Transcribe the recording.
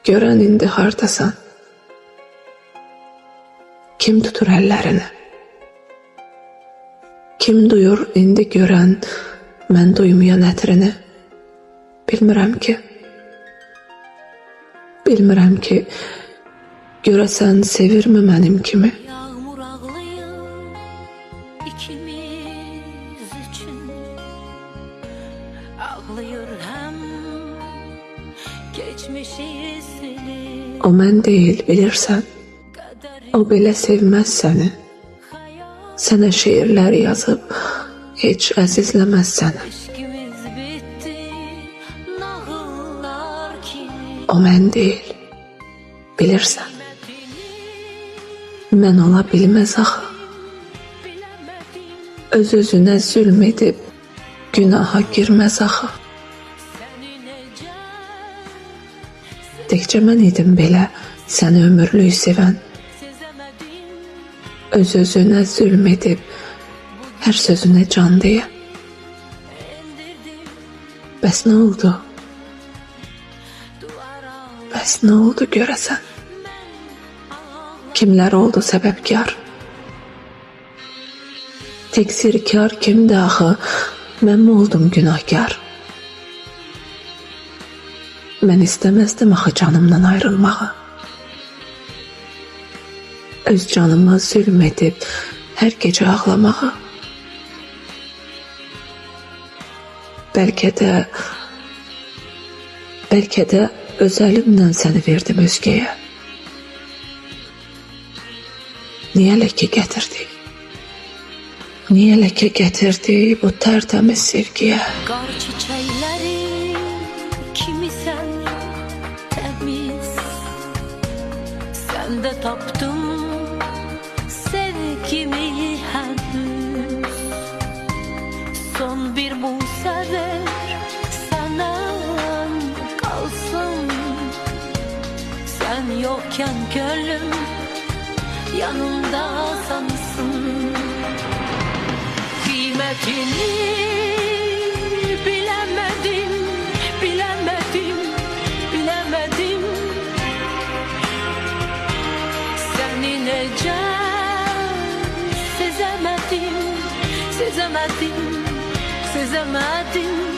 Görən indi hardasan? Kim tutur əllərini? Kim duyur indi görən mən duymayan ətrini? Bilmirəm ki, görəsən sevirmi mənim kimi? Yağmur ağlayır ikimiz üçün. Ağlayır həm geçmişi silib. O mən deyil, bilirsən. O belə sevməz səni. Sənə şeirlər yazıb heç əzizləməz səni. İşkimiz bitti nağıllar kimi. O mən deyil, bilirsən. Mən ola bilməz axı. Öz-özünə zülm edib günaha girməz axı. Təkcə mən idim belə səni ömürlük sevən. Öz-özünə zülm edib hər sözünə can deyən. Bəs nə oldu? Bəs nə oldu görəsən? Kimlər oldu səbəbkar? Təqsirkar kimdir axı? Mən mi oldum günahkar? Mən istəməzdim axı canımdan ayrılmağı. Öz canıma zülm edib hər gecə ağlamağı. Bəlkə də öz əlimlə səni verdim özgəyə. Niyə ləkə gətirdi? Niyə ləkə gətirdi bu tərtəmiz sevgiyə? Qar çiçəkləri kimisən təmiz. Səndə tapdım sevgimi henüz. Son bir musever sana kalsın. Sen yokken gönlüm yanımda sansın. Kıymetini bilemedim, bilemedim, bilemedim. Seni nece sezemedim, sezemedim, sezemedim.